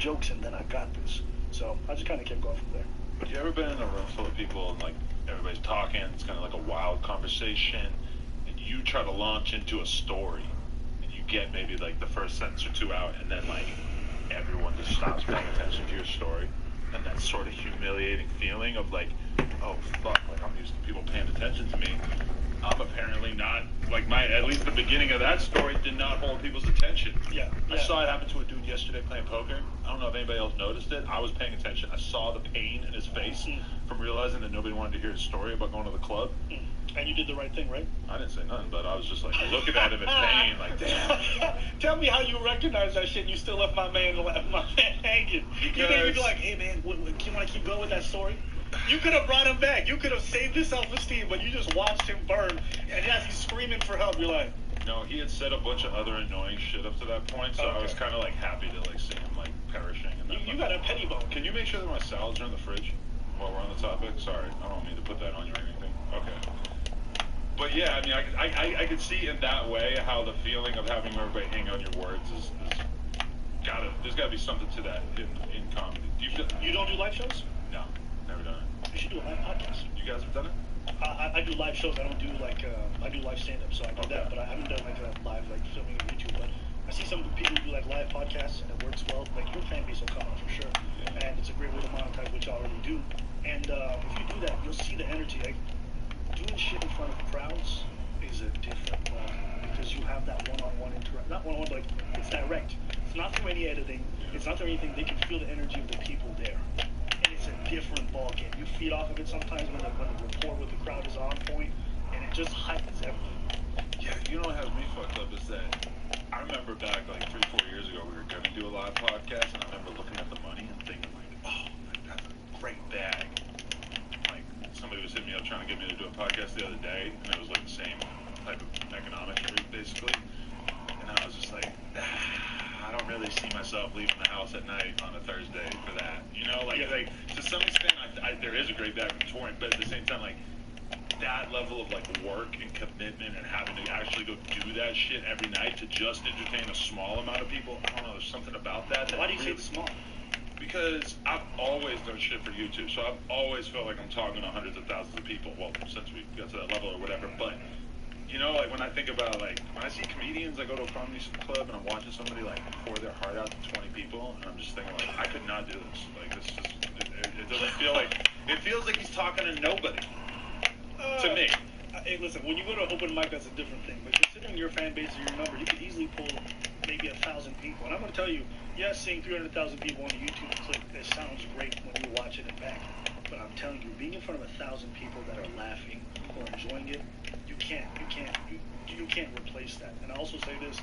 jokes, and then I got this. So I just kind of kept going from there. Have you ever been in a room full of people and like everybody's talking, it's kind of like a wild conversation, and you try to launch into a story, and you get maybe like the first sentence or two out, and then like everyone just stops paying attention to your story, and that sort of humiliating feeling of like, oh fuck, like I'm used to people paying attention to me. I'm apparently not, like at least the beginning of that story did not hold people's attention. Yeah. I saw it happen to a dude yesterday playing poker. I don't know if anybody else noticed it. I was paying attention. I saw the pain in his face from realizing that nobody wanted to hear his story about going to the club. And you did the right thing, right? I didn't say nothing, but I was just like looking at him in pain, like damn. Tell me how you recognize that shit and you still left my man hanging. You didn't even be like, hey man, do you want to keep going with that story? You could have brought him back. You could have saved his self-esteem, but you just watched him burn. And as he's screaming for help, you're like... No, he had said a bunch of other annoying shit up to that point, so I was kind of like happy to like see him like perishing. And you got a petty bone. Can you make sure that my salads are in the fridge while we're on the topic? Sorry, I don't mean to put that on you or anything. Okay. But yeah, I mean, I could see in that way how the feeling of having everybody hang on your words is there's gotta be something to that in comedy. You don't do live shows? No, never done it. You should do a live podcast. You guys have done it? I do live shows. I don't do like I do live stand-up, so I do that. But I haven't done like a live like filming on YouTube. But I see some people who do like live podcasts, and it works well. Like your fan base will come out for sure, and it's a great way to monetize, which I already do. And if you do that, you'll see the energy. Like doing shit in front of crowds is a different ball because you have that one-on-one interaction. Not one-on-one, like it's direct. It's not through any editing. It's not through anything. They can feel the energy of the people there. It's a different ball game. You feed off of it sometimes when the rapport with the crowd is on point, and it just heightens everything. Yeah, you know what has me fucked up is that I remember back like 3-4 years ago we were gonna do a live podcast, and I remember looking at the money and thinking like, oh, that's a great bag. Like somebody was hitting me up trying to get me to do a podcast the other day, and it was like the same type of economic basically, and I was just like, I don't really see myself leaving the house at night on a Thursday for that. You know, like to some extent, there is a great bag from touring, but at the same time, like that level of like work and commitment and having to actually go do that shit every night to just entertain a small amount of people, I don't know, there's something about that. Why do you say it's small? Because I've always done shit for YouTube, so I've always felt like I'm talking to hundreds of thousands of people. Well, since we got to that level or whatever, but. You know, like when I think about like when I see comedians, I go to a comedy club and I'm watching somebody like pour their heart out to 20 people, and I'm just thinking like I could not do this. Like this just it doesn't feel like it feels like he's talking to nobody. To me. Hey, listen, when you go to an open mic, that's a different thing. But considering your fan base or your number, you could easily pull maybe 1,000 people. And I'm going to tell you, yes, seeing 300,000 people on a YouTube clip, it sounds great when you watch it and back. But I'm telling you, being in front of 1,000 people that are laughing or enjoying it, you can't replace that. And I also say this,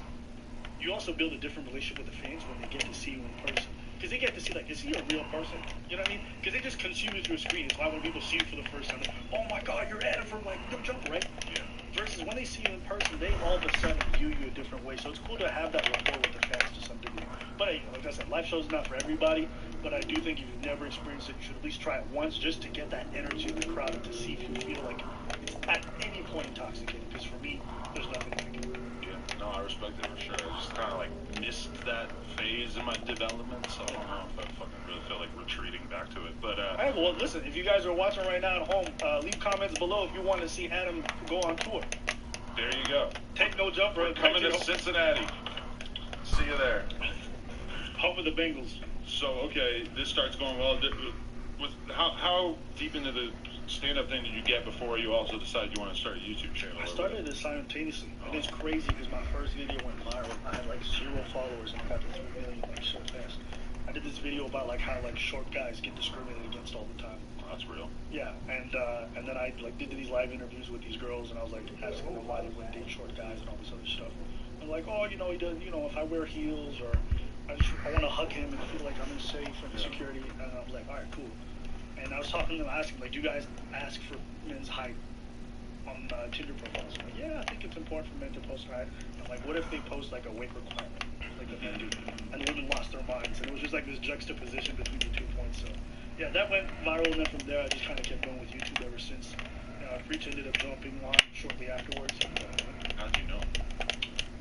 you also build a different relationship with the fans when they get to see you in person. Because they get to see, like, is he a real person? You know what I mean? Because they just consume you through a screen. It's why when people see you for the first time, oh my God, you're Adam from, like, No Jump, right? Yeah. Versus when they see you in person, they all of a sudden view you a different way. So it's cool to have that rapport with the fans to some degree. But hey, like I said, live shows not for everybody. But I do think if you've never experienced it, you should at least try it once just to get that energy of the crowd and to see if you feel like it's at any point intoxicating. Because for me, there's nothing like it. Yeah, no, I respect it for sure. I just kind of like missed that phase in my development, so I don't know if I fucking really feel like retreating back to it. But all right, well, listen, if you guys are watching right now at home, leave comments below if you want to see Adam go on tour. There you go. Take No Jumper. We're coming to Cincinnati. See you there. Home of the Bengals. So, okay, this starts going well. How deep into the stand-up thing did you get before you also decided you want to start a YouTube channel? I started it simultaneously. And it's crazy because my first video went viral. I had like 0 followers and I got to 3 million like so fast. I did this video about like how like short guys get discriminated against all the time. Oh, that's real. Yeah, and then I like did these live interviews with these girls and I was like asking them why they wouldn't date short guys and all this other stuff. And like, oh, you know, he does, you know, if I wear heels or I want to hug him and feel like I'm safe and security. And I was like, all right, cool. And I was talking to them, asking like, do you guys ask for men's height on Tinder profiles? I'm like, yeah, I think it's important for men to post height. I'm like, what if they post like a weight requirement, like the men do? And the women lost their minds, and it was just like this juxtaposition between the 2 points. So yeah, that went viral, and then from there I just kind of kept going with YouTube ever since. Preach ended up jumping on shortly afterwards. And, how'd you know?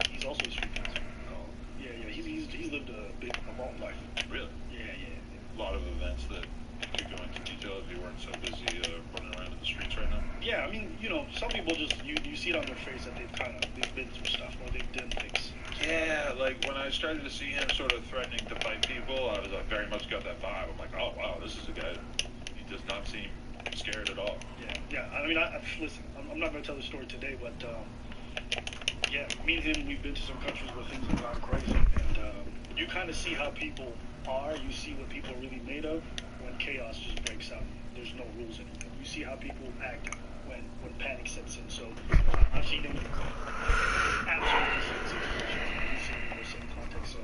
He's also a street dancer. Oh. Yeah, he's lived a long life. Really? Yeah, some people just you see it on their face that they've been through stuff or they've done things. Yeah, like when I started to see him sort of threatening to fight people, I was very much got that vibe. I'm like, oh wow, this is a guy. He does not seem scared at all. Yeah. I mean, listen, I'm not gonna tell the story today, but yeah, me and him, we've been to some countries where things have gone crazy, and you kind of see how people are. You see what people are really made of when chaos just breaks out. There's no rules anymore. You see how people act when panic sets in. So I've seen him absolutely the same situation. We've seen him in the same context. So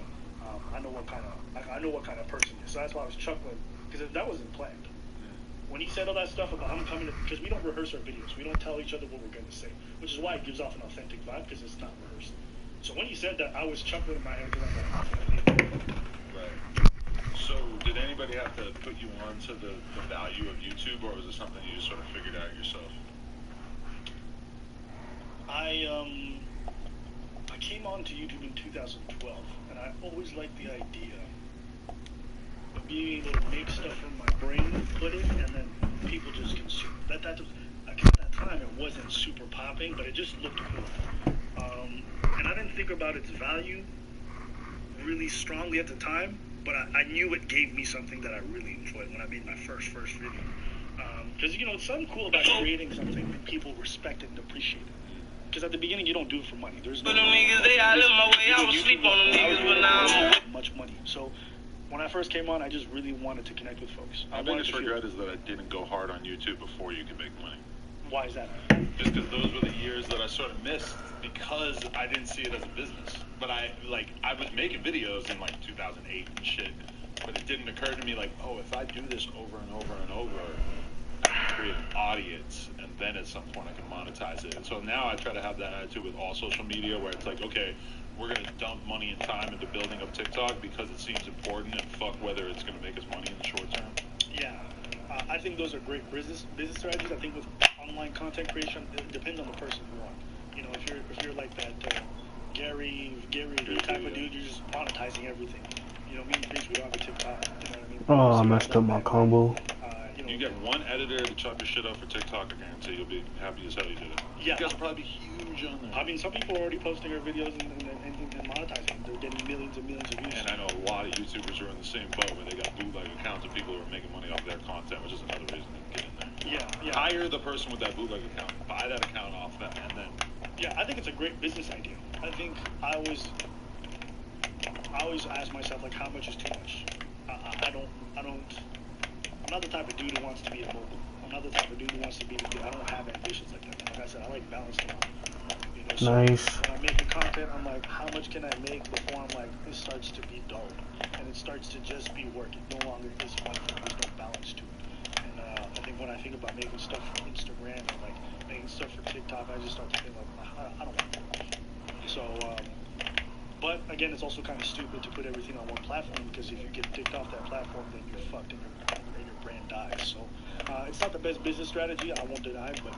I know what kind of person he is. So that's why I was chuckling, because that wasn't planned. When he said all that stuff about I'm coming, because we don't rehearse our videos, we don't tell each other what we're going to say, which is why it gives off an authentic vibe, because it's not rehearsed. So when he said that, I was chuckling in my head because I'm like, right. So did anybody have to put you on to the value of YouTube, or was it something you just sort of figured out yourself? I came on to YouTube in 2012, and I always liked the idea of being able to make stuff from my brain, put it, and then people just consume. At that time, it wasn't super popping, but it just looked cool. And I didn't think about its value really strongly at the time, but I knew it gave me something that I really enjoyed when I made my first video. Because, it's something cool about creating something and people respect it and appreciate it. Because at the beginning, you don't do it for money. There's no much money. So when I first came on, I just really wanted to connect with folks. My biggest regret is that I didn't go hard on YouTube before you could make money. Why is that? Just because those were the years that I sort of missed because I didn't see it as a business. But I was making videos in 2008 and shit, but it didn't occur to me if I do this over and over and over, I can create an audience, and then at some point I can monetize it. And so now I try to have that attitude with all social media, where it's okay, we're going to dump money and time into building up TikTok because it seems important, and fuck whether it's going to make us money in the short term. Yeah. I think those are great business strategies. I think with online content creation, it depends on the person you are. If you're like that Gary type of dude, you're just monetizing everything. Me and Preach, we don't have a TikTok. You know what I mean? Oh, I messed up my combo. You get one editor to chop your shit up for TikTok, I guarantee you'll be happy as hell you did it. Yeah. You guys will probably be huge on there. I mean, some people are already posting their videos and monetizing. They're getting millions and millions of views. And I know a lot of YouTubers are in the same boat where they got bootleg accounts of people who are making money off their content, which is another reason to get in there. Yeah. Hire the person with that bootleg account, buy that account off them, and then... Yeah, I think it's a great business idea. I think I always ask myself, how much is too much? I'm not the type of dude who wants to be a mogul. I'm not the type of dude who wants to be the kid. I don't have ambitions like that. Like I said, I like balanced life. So Nice. when I'm making content, I'm like, how much can I make before I'm like, this starts to be dull, and it starts to just be work. It no longer is fun. There's no balance to it. And I think when I think about making stuff for Instagram and making stuff for TikTok, I just start to think I don't want to do it. So, but again, it's also kind of stupid to put everything on one platform, because if you get kicked off that platform, then you're fucked and your brand dies. So it's not the best business strategy, I won't deny, but...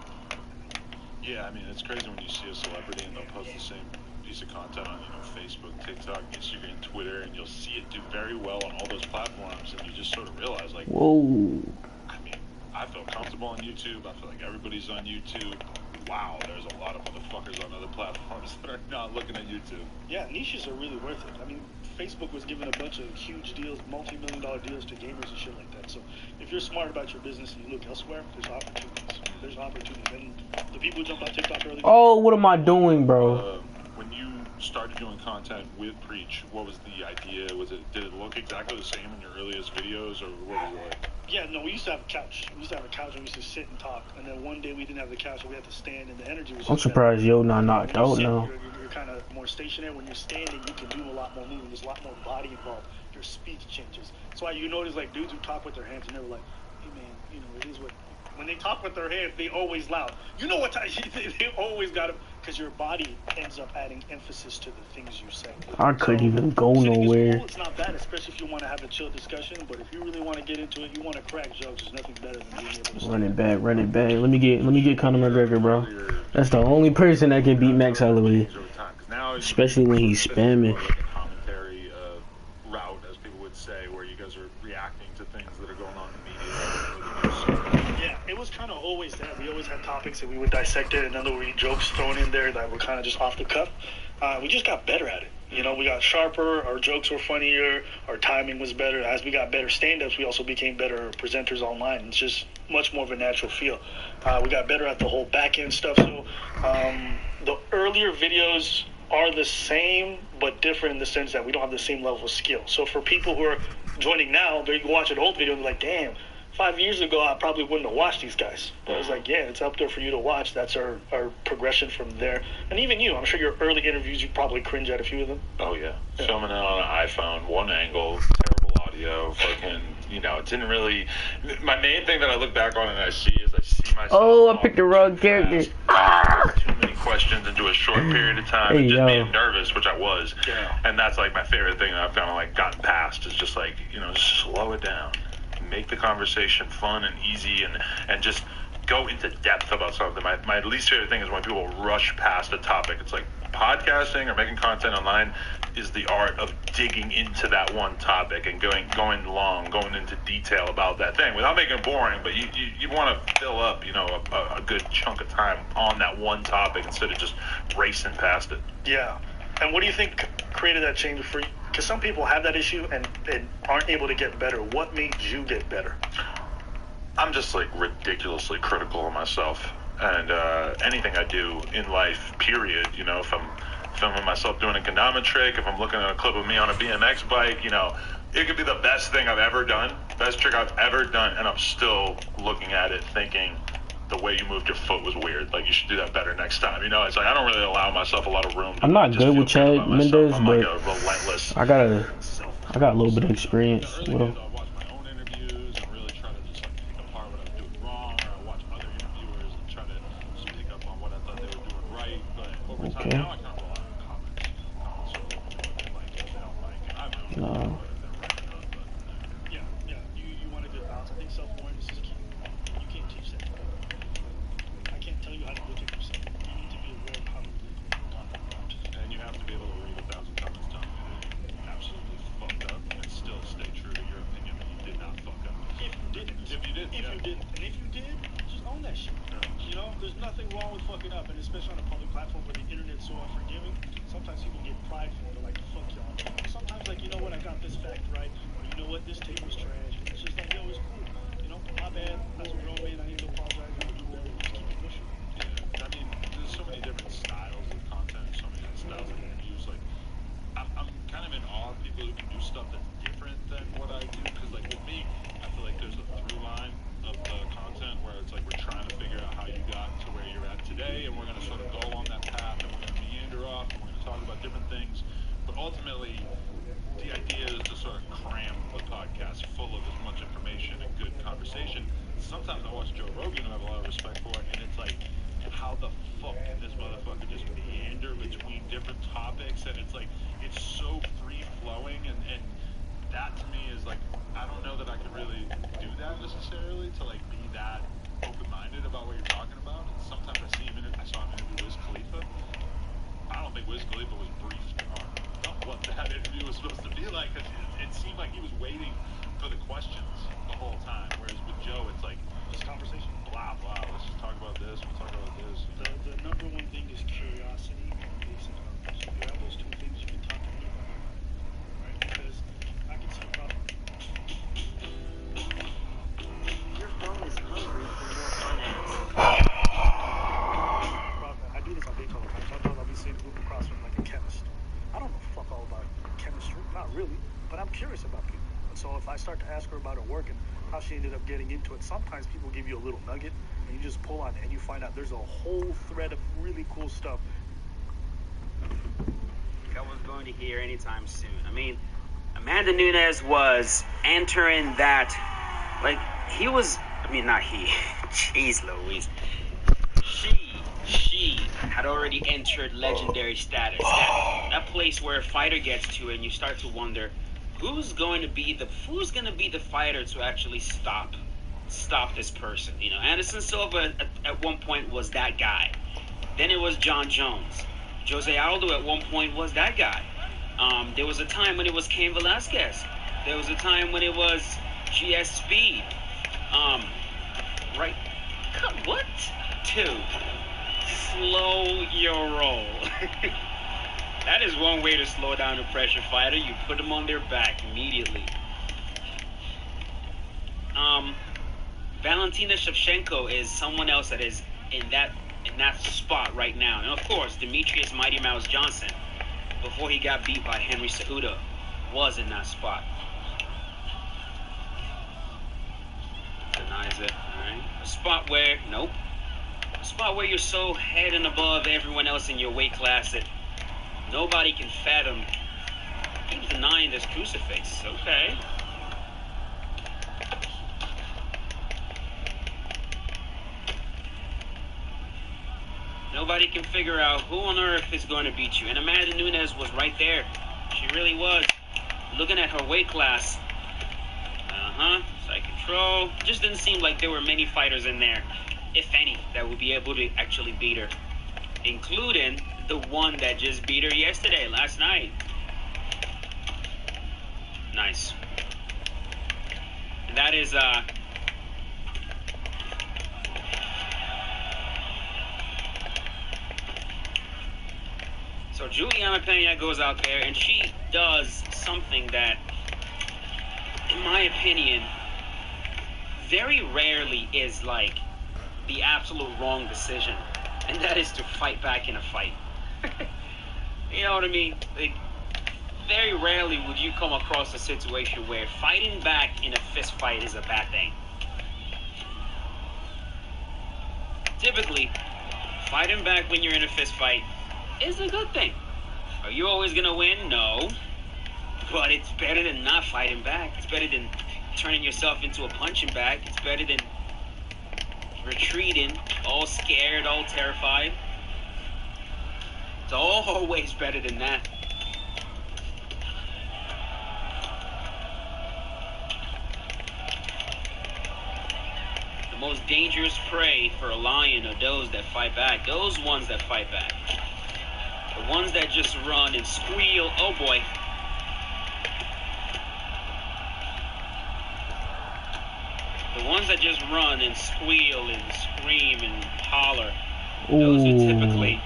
Yeah, I mean, it's crazy when you see a celebrity and they'll post the same piece of content on, Facebook, TikTok, Instagram, Twitter, and you'll see it do very well on all those platforms, and you just sort of realize, whoa. I mean, I feel comfortable on YouTube. I feel like everybody's on YouTube. Wow, there's a lot of motherfuckers on other platforms that are not looking at YouTube. Yeah, niches are really worth it. I mean, Facebook was giving a bunch of huge deals, multi-million-dollar deals to gamers and shit like that. So if you're smart about your business and you look elsewhere, there's opportunities. And the people who jumped on TikTok early... Oh, what am I doing, bro? When you started doing content with Preach, what was the idea? Did it look exactly the same in your earliest videos, or what was it like? Yeah, no, we used to have a couch. We used to have a couch and we used to sit and talk. And then one day we didn't have the couch, so we had to stand, and the energy was... I'm surprised Yo not knocked out now. You're kind of more stationary. When you're standing, you can do a lot more movement. There's a lot more body involved. Your speech changes. That's why you notice, dudes who talk with their hands, and they're like, hey, man, it is what... When they talk with their hands, they always loud. You know what time... They always got to... Because your body ends up adding emphasis to the things you say. I couldn't even go nowhere. Cool, it's not bad, especially if you want to have a chill discussion. But if you really want to get into it, you want to crack jokes, there's nothing better than being able to... Run it back. Let me get Conor McGregor, bro. That's the only person that can beat Max Holloway. Especially when he's spamming. Like a commentary route, as people would say, where you guys are reacting to things that are going on in the media. Yeah, it was kind of always that. We always had topics and we would dissect it, and then there would be jokes thrown in there that were kind of just off the cuff. We just got better at it. You know, we got sharper, our jokes were funnier, our timing was better. As we got better stand-ups, we also became better presenters online. It's just much more of a natural feel. We got better at the whole back-end stuff. So the earlier videos are the same, but different in the sense that we don't have the same level of skill. So for people who are joining now, they watch an old video and they're like, damn, 5 years ago, I probably wouldn't have watched these guys. But I was like, yeah, it's up there for you to watch. That's our progression from there. And even you, I'm sure your early interviews, you probably cringe at a few of them. Oh, yeah. Filming it on an iPhone, one angle, terrible audio, fucking, you know, it didn't really... My main thing that I look back on and I see myself... Oh, I picked the wrong character. Too many questions into a short period of time. Hey, and just yo. being nervous, which I was. Yeah. And that's, like, my favorite thing that I've kind of, like, gotten past is just, like, you know, slow it down. Make the conversation fun and easy and just go into depth about something. My least favorite thing is when people rush past a topic. It's like podcasting or making content online is the art of digging into that one topic and going long, going into detail about that thing without making it boring. But you want to fill up, you know, a good chunk of time on that one topic instead of just racing past it. Yeah. And what do you think created that change for you? Because some people have that issue and aren't able to get better. What made you get better? I'm just like ridiculously critical of myself and anything I do in life, period. You know, if I'm filming myself doing a kendama trick, if I'm looking at a clip of me on a BMX bike, you know, it could be the best thing I've ever done, best trick I've ever done, and I'm still looking at it thinking the way you moved your foot was weird. Like, you should do that better next time. You know, it's like I don't really allow myself a lot of room. I'm not good with Chad Mendes, I'm but like a relentless. I got a little bit of experience with him. I'll watch my own interviews and really try to just like pick apart what I'm doing wrong, or I'll watch other interviewers and try to just pick up on what I thought they were doing right. But over time now I kind of rely on comments. Comments are like if they don't like it. I have my own opinion, but if they're right or not. But Yeah. You want a good balance. I think self-awareness is key. You can't teach that. I can't tell you how to look at yourself. You need to be aware of how to look. and you have to be able to read 1,000 comments telling you that you absolutely fucked up and still stay true to your opinion that you did not fuck up. If you didn't. If you did, yeah. And if you did, just own that shit. Yeah. You know, there's nothing wrong with fucking up, and especially on a public platform where the internet's so unforgiving. Sometimes people get prideful. They're like, fuck y'all. Sometimes, like, you know what, I got this fact right, or you know what, this tape was trash. It's just like, yo, it's cool. You know, my bad. That's a grown man. I need to apologize. I'm gonna do better. Just keep it pushing. Yeah, I mean, there's so many different styles of content, so many different styles of interviews. Like, I'm kind of in awe of people who can do stuff that's different than what I do. Because, like, with me, I feel like there's a through line of the content where it's like we're trying to figure out how you got to where you're at today, and we're going to sort of go along that path, and we're going to meander off, and we're going to talk about different things. But ultimately, the idea is to sort of cram the podcast full of as much information and good conversation. Sometimes I watch Joe Rogan, and I have a lot of respect for it, and it's like, how the fuck can this motherfucker just meander between different topics? And it's like, it's so free-flowing, and that to me is like, I don't know that I could really do that necessarily, to like be that open-minded about what you're talking about. And sometimes I saw him interview Wiz Khalifa. I don't think Wiz Khalifa was briefed on what that interview was supposed to be like, because it seemed like he was waiting for the questions the whole time, whereas with Joe, it's like, This conversation. blah, blah, let's just talk about this, we'll talk about this. The number one thing is curiosity and basic knowledge. If you have those two things, you can talk to anybody. Right? Because I can see a problem. Your phone is hungry for more fun apps. I do this on dates all the time. Sometimes I'll be sitting group across from like a chemist. I don't know fuck all about chemistry, not really, but I'm curious about people. And so if I start to ask her about her work and how she ended up getting into it, sometimes people give you a little nugget and you just pull on it and you find out there's a whole thread of really cool stuff. I was going to hear anytime soon. I mean, Amanda Nunes was entering that, like, not he, jeez Louise. She had already entered legendary status. That place where a fighter gets to and you start to wonder, who's going to be the fighter to actually stop this person? You know, Anderson Silva at one point was that guy. Then it was John Jones. Jose Aldo at one point was that guy. There was a time when it was Cain Velasquez. There was a time when it was GSP. Right. What? 2. Slow your roll. That is one way to slow down a pressure fighter. You put them on their back immediately. Valentina Shevchenko is someone else that is in that spot right now. And of course, Demetrius Mighty Mouse Johnson, before he got beat by Henry Cejudo, was in that spot. Denies it. All right. A spot where you're so head and above everyone else in your weight class that nobody can fathom. Keeps denying this crucifix. Okay. Nobody can figure out who on earth is going to beat you. And Amanda Nunes was right there. She really was. Looking at her weight class. Side control. Just didn't seem like there were many fighters in there, if any, that would be able to actually beat her. Including the one that just beat her last night. Nice. And that is, so Juliana Pena goes out there and she does something that, in my opinion, very rarely is like the absolute wrong decision. And that is to fight back in a fight. You know what I mean? Like, very rarely would you come across a situation where fighting back in a fist fight is a bad thing. Typically, fighting back when you're in a fist fight is a good thing. Are you always going to win? No. But it's better than not fighting back. It's better than turning yourself into a punching bag. It's better than retreating, all scared, all terrified. It's always better than that. The most dangerous prey for a lion are those that fight back. Those ones that fight back. The ones that just run and squeal. Oh boy. The ones that just run and squeal and scream and holler. Those are typically,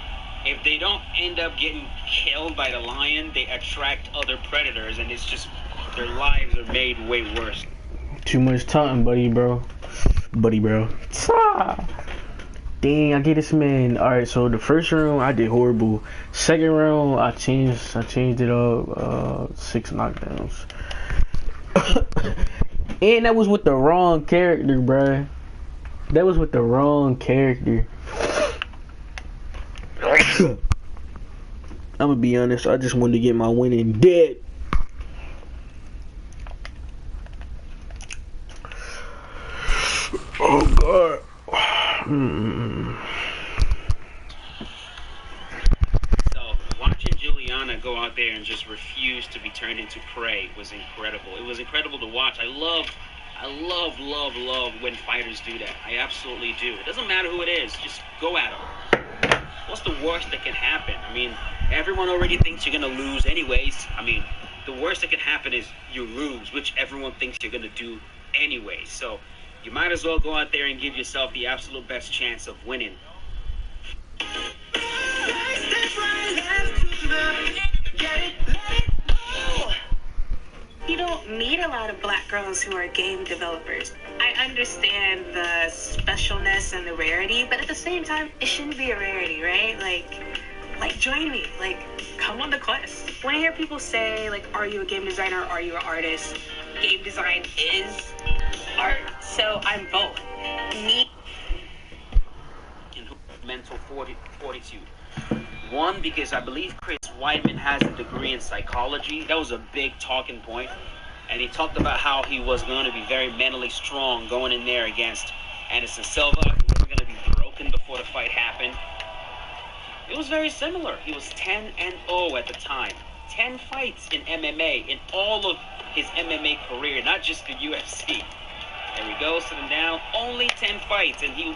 if they don't end up getting killed by the lion, they attract other predators, and it's just, their lives are made way worse. Too much taunting, buddy, bro. Dang, I get this man. Alright, so the first round I did horrible. Second round I changed it up. 6 knockdowns. And that was with the wrong character, bruh. That was with the wrong character. I'm gonna be honest, I just wanted to get my winning dead. Oh god. So watching Juliana go out there and just refuse to be turned into prey was incredible. It was incredible to watch. I love when fighters do that. I absolutely do. It doesn't matter who it is. Just go at them. What's the worst that can happen? I mean, everyone already thinks you're going to lose anyways. I mean, the worst that can happen is you lose, which everyone thinks you're going to do anyways. So you might as well go out there and give yourself the absolute best chance of winning. You don't meet a lot of black girls who are game developers. I understand the specialness and the rarity, but at the same time, it shouldn't be a rarity, right? Like join me. Like, come on the quest. When I hear people say, like, are you a game designer? Are you an artist? Game design is art, so I'm both. Me. Mental fortitude. One, because I believe Chris Weidman has a degree in psychology. That was a big talking point. And he talked about how he was going to be very mentally strong going in there against Anderson Silva. He wasn't going to be broken before the fight happened. It was very similar. He was 10-0 at the time. 10 fights in MMA in all of his MMA career, not just the UFC. There we go, sitting down. Only 10 fights, and he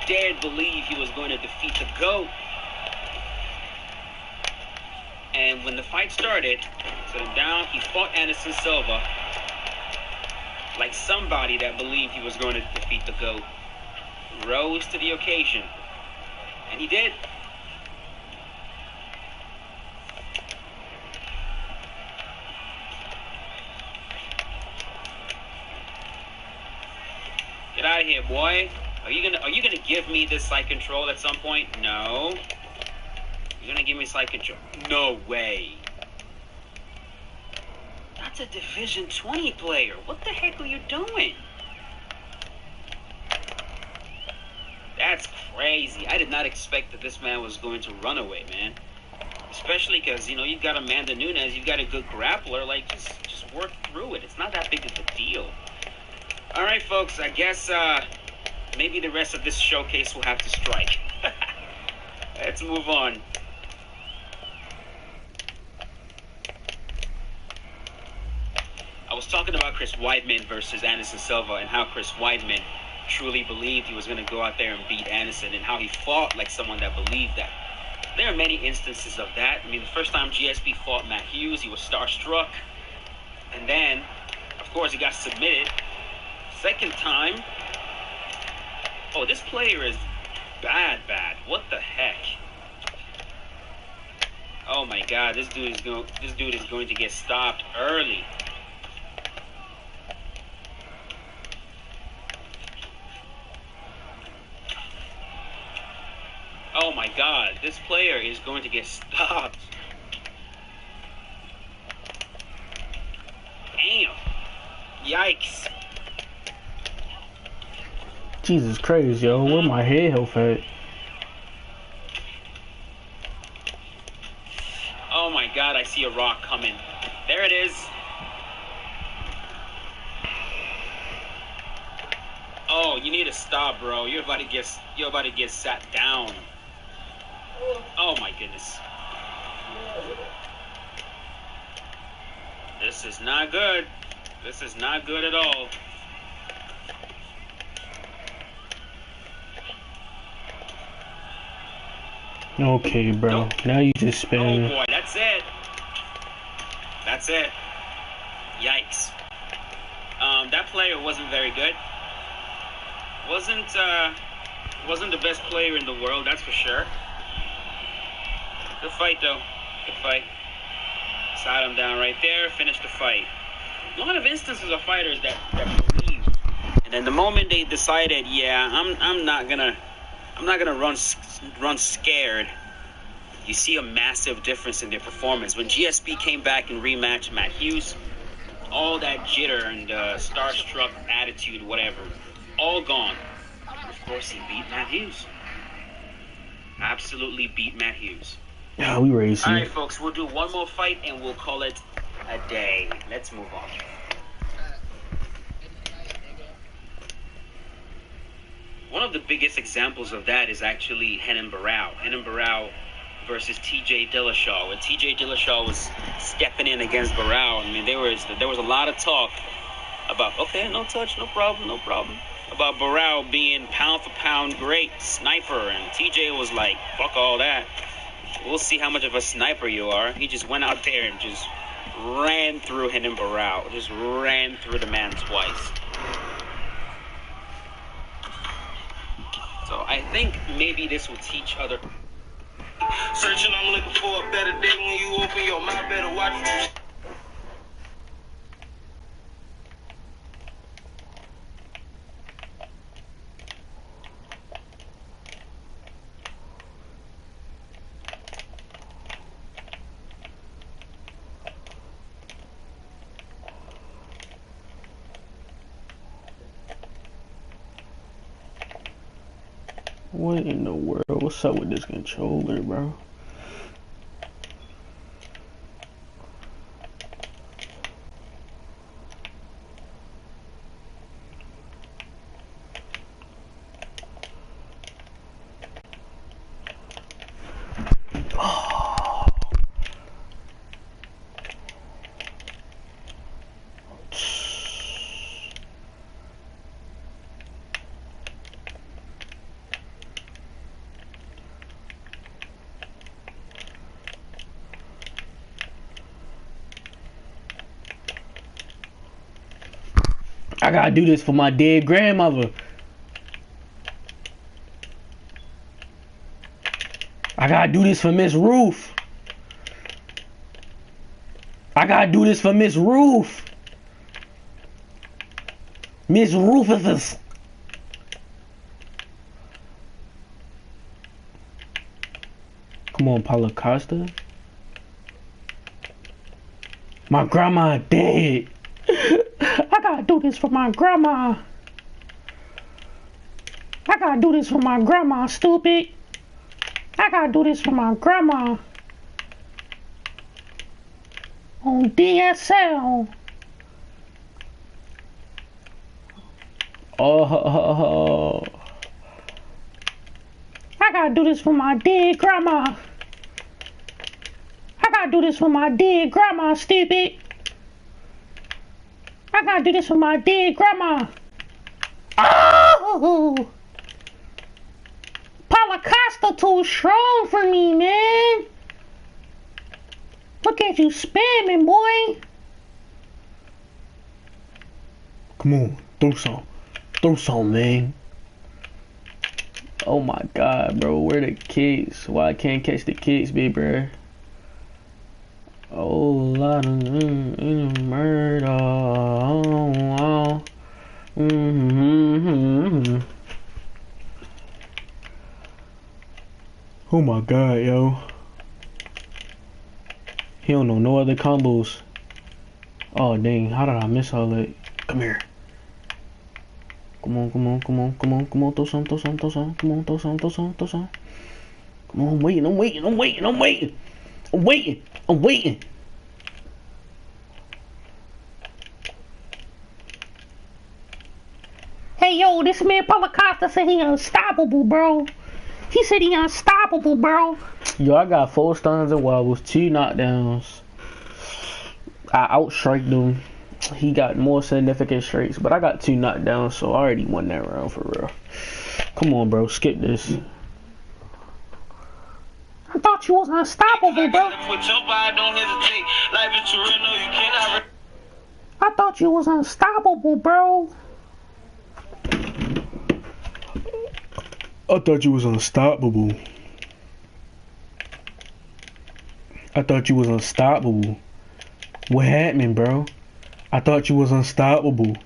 dared believe he was going to defeat the GOAT. And when the fight started, set him down, he fought Anderson Silva like somebody that believed he was going to defeat the GOAT. Rose to the occasion. And he did. Get out of here, boy. Are you gonna give me this side control at some point? No. You're gonna give me side control? No way. That's a Division 20 player. What the heck are you doing? That's crazy. I did not expect that this man was going to run away, man. Especially because, you know, you've got Amanda Nunes, you've got a good grappler. Like, just work through it. It's not that big of a deal. All right, folks. I guess maybe the rest of this showcase will have to strike. Let's move on. I was talking about Chris Weidman versus Anderson Silva and how Chris Weidman truly believed he was going to go out there and beat Anderson and how he fought like someone that believed that. There are many instances of that. I mean, the first time GSP fought Matt Hughes, he was starstruck. And then, of course, he got submitted. Second time, oh, this player is bad. What the heck? Oh my God, this dude is going to get stopped early. Oh my God, this player is going to get stopped. Damn. Yikes. Jesus Christ, yo, where my head health at? Oh my God, I see a rock coming. There it is. Oh, you need to stop, bro. You're about to get sat down. Oh my goodness. This is not good. This is not good at all. Okay, bro. Nope. Now you just spin. Oh boy, that's it. That's it. Yikes. That player wasn't very good. Wasn't the best player in the world, that's for sure. Good fight though. Good fight. Sat him down right there, finished the fight. A lot of instances of fighters that believe, and then the moment they decided, yeah, I'm not gonna run scared, you see a massive difference in their performance. When GSP came back and rematched Matt Hughes, all that jitter and starstruck attitude, whatever, all gone. Of course, he beat Matt Hughes. Absolutely beat Matt Hughes. Yeah, we racing. All right, folks, we'll do one more fight and we'll call it a day. Let's move on. One of the biggest examples of that is actually Renan Barão. Renan Barão versus TJ Dillashaw. When TJ Dillashaw was stepping in against Barão, I mean, there was a lot of talk about, okay, no touch, no problem, about Barão being pound for pound great sniper, and TJ was like, fuck all that. We'll see how much of a sniper you are. He just went out there and just ran through Renan Barão. Just ran through the man twice. So I think maybe this will teach other. Searching, I'm looking for a better day. When you open your mouth, better watch what you. What in the world? What's up with this controller, bro? I gotta do this for my dead grandmother. I gotta do this for Miss Ruth. I gotta do this for Miss Ruth. Miss Rufus. Come on, Paula Costa. My grandma dead. I gotta do this for my grandma. I gotta do this for my grandma, stupid. I gotta do this for my grandma. On DSL. Oh. I gotta do this for my dead grandma. I gotta do this for my dead grandma, stupid. I gotta do this for my dead grandma. Oh! Paula Costa too strong for me, man. Look at you spamming, boy. Come on, throw some. Throw some, man. Oh my god, bro. Where the kicks? Why I can't catch the kicks, big bro? Oh, lot of murder. Oh, oh my god, yo. He don't know no other combos. Oh dang, how did I miss all that? Come here. Come on, come on, come on, come on, come on, throw some, throw some, throw some, come on, throw some, throw some, throw some. Come on, I'm waiting, I'm waiting, I'm waiting, I'm waiting. I'm waiting, I'm waiting. Hey yo, this man Paula Costa said he unstoppable, bro. He said he unstoppable, bro. Yo, I got 4 stuns and wobbles, 2 knockdowns. I outstriked him. He got more significant strikes, but I got 2 knockdowns, so I already won that round for real. Come on, bro, skip this. I thought you was unstoppable, bro. I thought you was unstoppable, bro. I thought you was unstoppable. I thought you was unstoppable. What happened, bro? I thought you was unstoppable.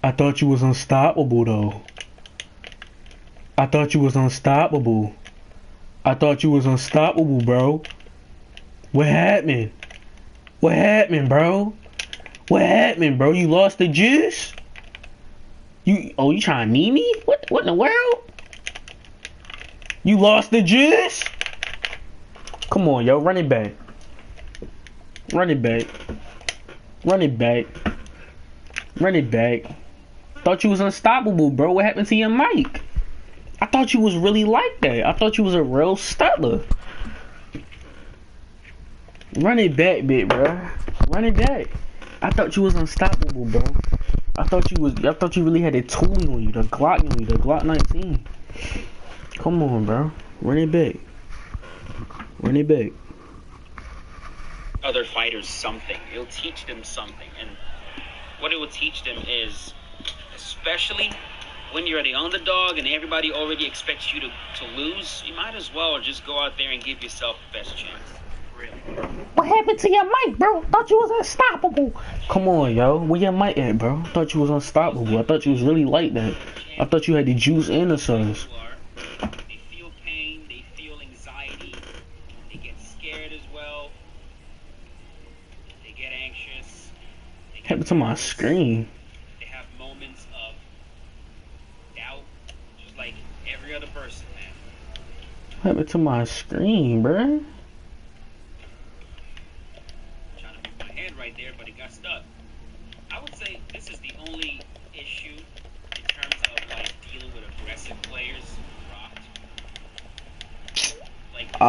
I thought you was unstoppable, though. I thought you was unstoppable. I thought you was unstoppable, bro. What happened? What happened, bro? What happened, bro? You lost the juice? You trying to knee me? What in the world? You lost the juice? Come on, yo, run it back. Run it back. Run it back. Run it back. Thought you was unstoppable, bro. What happened to your mic? I thought you was really like that. I thought you was a real stutter. Run it back, bit, bro. Run it back. I thought you was unstoppable, bro. I thought you really had a tooling on you, the Glock on you, the Glock 19. Come on, bro. Run it back. Run it back. Other fighters something. It'll teach them something. And what it will teach them is, especially when you're the underdog and everybody already expects you to lose, you might as well just go out there and give yourself the best chance. Really. What happened to your mic, bro? Thought you was unstoppable. Come on, yo. Where your mic at, bro? Thought you was unstoppable. I thought you was really like that. I thought you had the juice and the sauce. They feel pain. They feel anxiety. They get scared as well. They get anxious. They get Happened to my screen. They have moments of doubt, just like every other person, man. What happened to my screen, bro? Right there, but it got stuck. I would say this is the only issue in terms of like dealing with aggressive players. Rocked. Like